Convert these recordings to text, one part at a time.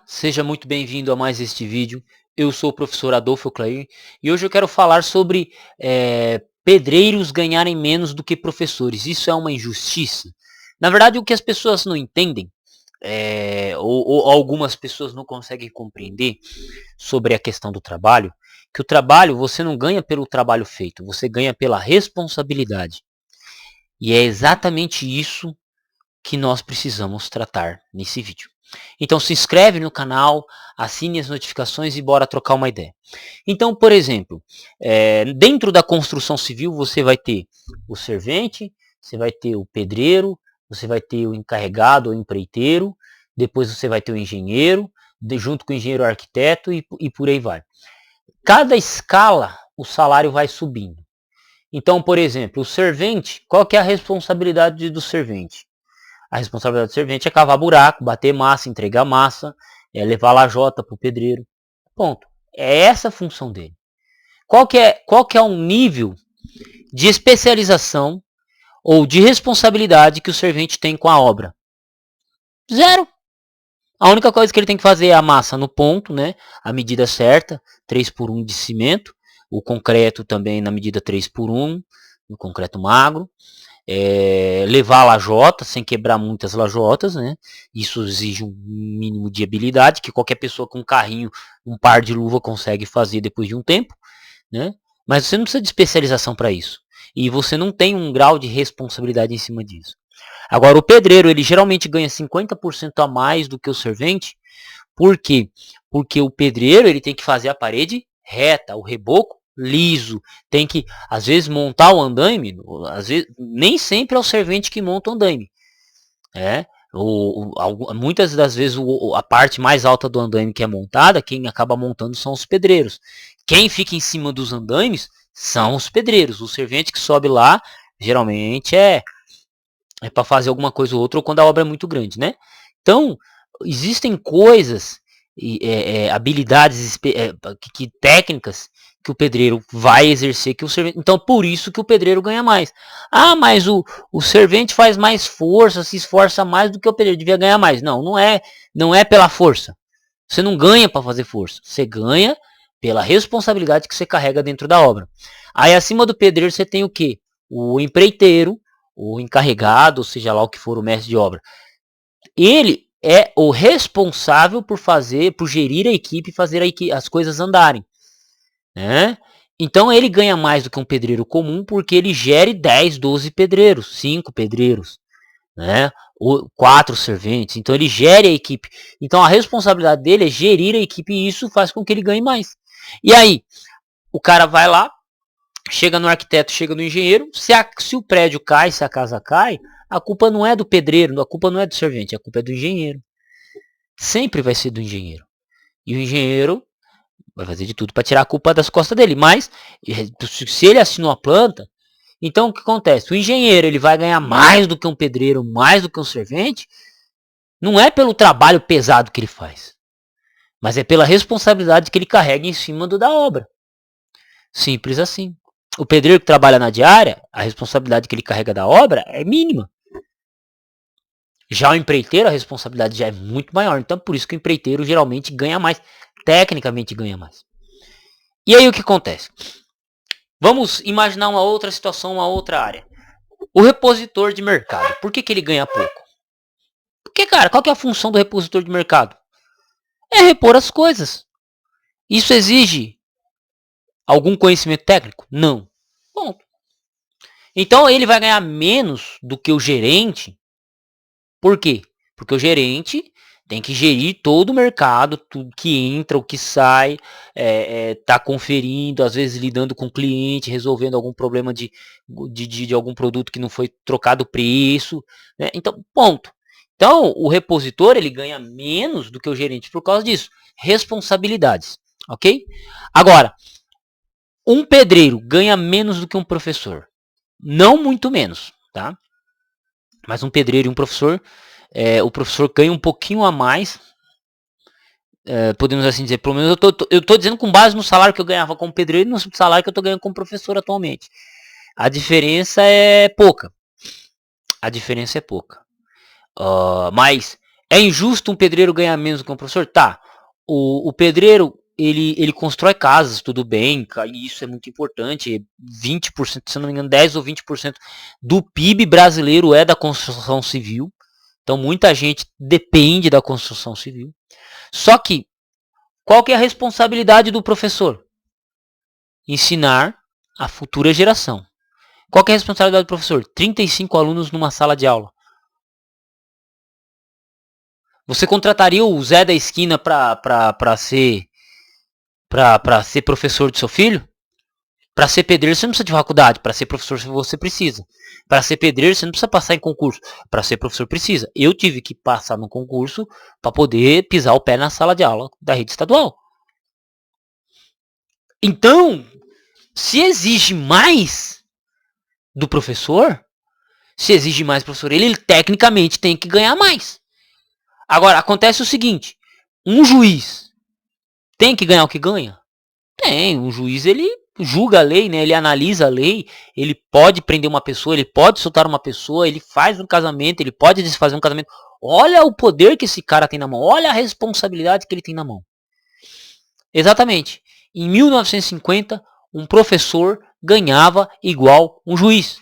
seja muito bem-vindo a mais este vídeo. Eu sou o professor Adolfo Clair e hoje eu quero falar sobre pedreiros ganharem menos do que professores. Isso é uma injustiça? Na verdade, o que as pessoas não entendem, ou algumas pessoas não conseguem compreender sobre a questão do trabalho, que o trabalho você não ganha pelo trabalho feito, você ganha pela responsabilidade. E é exatamente isso que nós precisamos tratar nesse vídeo. Então se inscreve no canal, assine as notificações e bora trocar uma ideia. Então, por exemplo, dentro da construção civil você vai ter o servente, você vai ter o pedreiro, você vai ter o encarregado ou empreiteiro, depois você vai ter o engenheiro, junto com o engenheiro arquiteto e por aí vai. Cada escala o salário vai subindo. Então, por exemplo, o servente, qual que é a responsabilidade do servente? A responsabilidade do servente é cavar buraco, bater massa, entregar massa, levar lajota para o pedreiro. Ponto. É essa a função dele. Qual que é o nível de especialização ou de responsabilidade que o servente tem com a obra? Zero. A única coisa que ele tem que fazer é a massa no ponto, né? A medida certa, 3x1 de cimento. O concreto também na medida 3x1, no concreto magro. Levar a lajota sem quebrar muitas lajotas, né? Isso exige um mínimo de habilidade que qualquer pessoa com um carrinho, um par de luva consegue fazer depois de um tempo, né? Mas você não precisa de especialização para isso e você não tem um grau de responsabilidade em cima disso. Agora o pedreiro ele geralmente ganha 50% a mais do que o servente. Por quê? Porque o pedreiro ele tem que fazer a parede reta, o reboco liso, tem que às vezes montar o andaime, às vezes nem sempre é o servente que monta o andaime, muitas das vezes a parte mais alta do andaime que é montada, quem acaba montando são os pedreiros. Quem fica em cima dos andaimes são os pedreiros. O servente que sobe lá geralmente é para fazer alguma coisa ou outra ou quando a obra é muito grande, né? Então existem coisas habilidades técnicas que o pedreiro vai exercer que o servente. Então por isso que o pedreiro ganha mais. Ah, mas o servente faz mais força, se esforça mais do que o pedreiro, devia ganhar mais. Não é pela força. Você não ganha para fazer força, você ganha pela responsabilidade que você carrega dentro da obra. Aí acima do pedreiro você tem o quê? O empreiteiro, o encarregado, ou seja lá o que for o mestre de obra. Ele é o responsável por gerir a equipe e fazer as coisas andarem, né? Então ele ganha mais do que um pedreiro comum porque ele gere 10, 12 pedreiros, 5 pedreiros, né? 4 serventes. Então ele gere a equipe. Então a responsabilidade dele é gerir a equipe e isso faz com que ele ganhe mais. E aí, o cara vai lá, chega no arquiteto, chega no engenheiro, se o prédio cai, se a casa cai, a culpa não é do pedreiro, a culpa não é do servente, a culpa é do engenheiro. Sempre vai ser do engenheiro. E o engenheiro vai fazer de tudo para tirar a culpa das costas dele. Mas, se ele assinou a planta, então o que acontece? O engenheiro ele vai ganhar mais do que um pedreiro, mais do que um servente, não é pelo trabalho pesado que ele faz, mas é pela responsabilidade que ele carrega em cima da obra. Simples assim. O pedreiro que trabalha na diária, a responsabilidade que ele carrega da obra é mínima. Já o empreiteiro, a responsabilidade já é muito maior. Então, por isso que o empreiteiro geralmente ganha mais. Tecnicamente ganha mais. E aí o que acontece? Vamos imaginar uma outra situação, uma outra área. O repositor de mercado. Por que ele ganha pouco? Porque, cara, qual que é a função do repositor de mercado? É repor as coisas. Isso exige algum conhecimento técnico? Não. Ponto. Então ele vai ganhar menos do que o gerente. Por quê? Porque o gerente tem que gerir todo o mercado, tudo que entra, o que sai, tá conferindo, às vezes lidando com o cliente, resolvendo algum problema de algum produto que não foi trocado o preço, né? Então, ponto. Então, o repositor ele ganha menos do que o gerente por causa disso. Responsabilidades, ok? Agora, um pedreiro ganha menos do que um professor. Não muito menos, tá? Mas um pedreiro e um professor, o professor ganha um pouquinho a mais, podemos assim dizer, pelo menos eu tô dizendo com base no salário que eu ganhava como pedreiro e no salário que eu tô ganhando como professor atualmente. A diferença é pouca. Mas É injusto um pedreiro ganhar menos do que um professor? Tá. O pedreiro, ele constrói casas, tudo bem, e isso é muito importante. 20%, se não me engano, 10 ou 20% do PIB brasileiro é da construção civil. Então muita gente depende da construção civil. Só que, qual que é a responsabilidade do professor? Ensinar a futura geração. Qual que é a responsabilidade do professor? 35 alunos numa sala de aula. Você contrataria o Zé da esquina para ser professor do seu filho? Para ser pedreiro você não precisa de faculdade. Para ser professor você precisa. Para ser pedreiro você não precisa passar em concurso. Para ser professor precisa. Eu tive que passar no concurso para poder pisar o pé na sala de aula da rede estadual. Então, se exige mais do professor, ele tecnicamente tem que ganhar mais. Agora, acontece o seguinte, um juiz tem que ganhar o que ganha? Tem, um juiz ele julga a lei, né? Ele analisa a lei, ele pode prender uma pessoa, ele pode soltar uma pessoa, ele faz um casamento, ele pode desfazer um casamento. Olha o poder que esse cara tem na mão, olha a responsabilidade que ele tem na mão. Exatamente. Em 1950, um professor ganhava igual um juiz.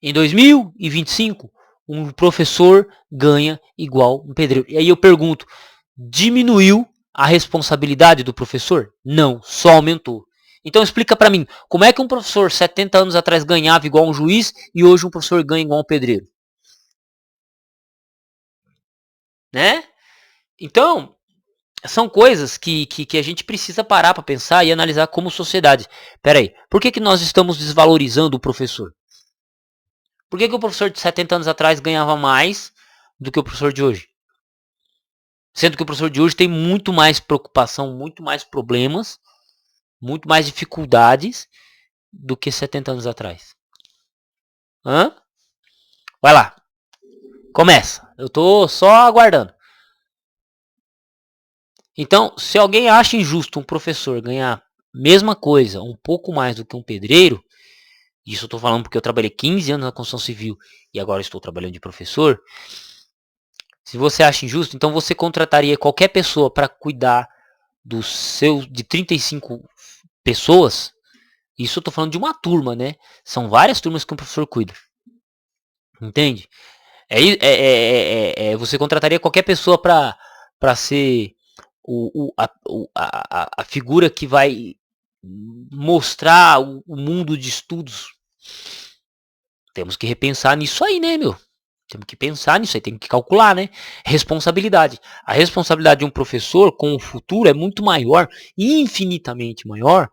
Em 2025, um professor ganha igual um pedreiro. E aí eu pergunto, diminuiu a responsabilidade do professor? Não, só aumentou. Então explica para mim, como é que um professor 70 anos atrás ganhava igual um juiz e hoje um professor ganha igual um pedreiro? Né? Então, são coisas que a gente precisa parar para pensar e analisar como sociedade. Peraí, por que nós estamos desvalorizando o professor? Por que o professor de 70 anos atrás ganhava mais do que o professor de hoje? Sendo que o professor de hoje tem muito mais preocupação, muito mais problemas, muito mais dificuldades do que 70 anos atrás. Hã? Vai lá. Começa. Eu tô só aguardando. Então, se alguém acha injusto um professor ganhar mesma coisa, um pouco mais do que um pedreiro, isso eu tô falando porque eu trabalhei 15 anos na construção civil e agora estou trabalhando de professor. Se você acha injusto, então você contrataria qualquer pessoa para cuidar de 35 pessoas. Isso eu tô falando de uma turma, né? São várias turmas que um professor cuida. Entende? Você contrataria qualquer pessoa para ser a figura que vai mostrar o mundo de estudos. Temos que repensar nisso aí, né, meu? Temos que pensar nisso aí, tem que calcular, né? Responsabilidade. A responsabilidade de um professor com o futuro é muito maior, infinitamente maior,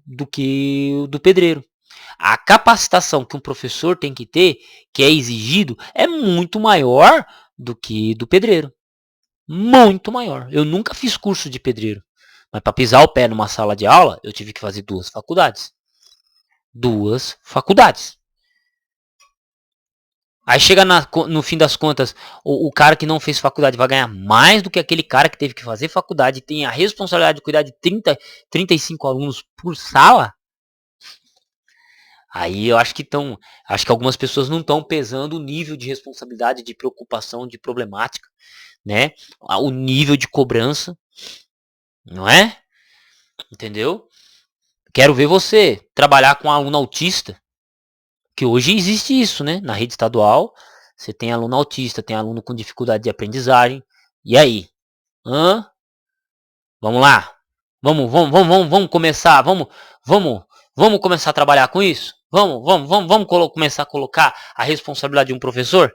do que o do pedreiro. A capacitação que um professor tem que ter, que é exigido, é muito maior do que do pedreiro. Muito maior. Eu nunca fiz curso de pedreiro. Mas para pisar o pé numa sala de aula, eu tive que fazer 2 faculdades. 2 faculdades. Aí chega no fim das contas, o cara que não fez faculdade vai ganhar mais do que aquele cara que teve que fazer faculdade e tem a responsabilidade de cuidar de 35 alunos por sala. Aí eu acho que algumas pessoas não estão pesando o nível de responsabilidade, de preocupação, de problemática, né? O nível de cobrança, não é? Entendeu? Quero ver você trabalhar com um aluno autista, que hoje existe isso, né? Na rede estadual, você tem aluno autista, tem aluno com dificuldade de aprendizagem. E aí? Hã? Vamos lá? Vamos começar, vamos começar a trabalhar com isso? Vamos começar a colocar a responsabilidade de um professor?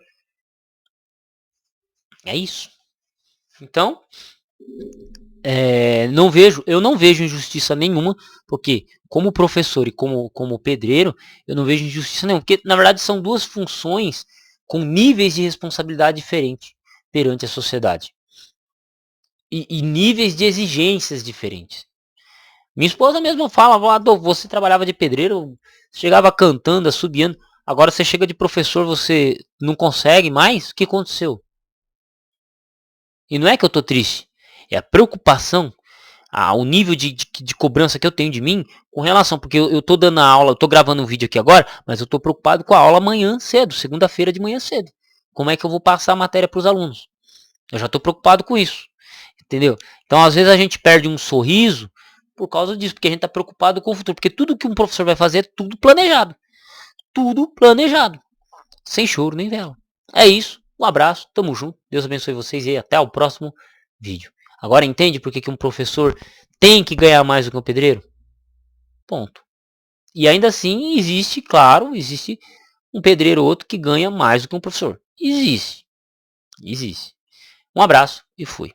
É isso. Então, eu não vejo injustiça nenhuma, porque como professor e como pedreiro, eu não vejo injustiça nenhuma, porque na verdade são 2 funções com níveis de responsabilidade diferentes perante a sociedade. E níveis de exigências diferentes. Minha esposa mesmo fala, você trabalhava de pedreiro, chegava cantando, assobiando, agora você chega de professor, você não consegue mais? O que aconteceu? E não é que eu tô triste, é a preocupação, o nível de cobrança que eu tenho de mim com relação, porque eu tô dando a aula, eu tô gravando um vídeo aqui agora, mas eu tô preocupado com a aula amanhã cedo, segunda-feira de manhã cedo. Como é que eu vou passar a matéria para os alunos? Eu já estou preocupado com isso. Entendeu? Então, às vezes a gente perde um sorriso por causa disso, porque a gente está preocupado com o futuro. Porque tudo que um professor vai fazer é tudo planejado. Tudo planejado. Sem choro nem vela. É isso. Um abraço. Tamo junto. Deus abençoe vocês e até o próximo vídeo. Agora entende por que um professor tem que ganhar mais do que um pedreiro? Ponto. E ainda assim existe, claro, existe um pedreiro ou outro que ganha mais do que um professor. Existe. Existe. Um abraço e fui.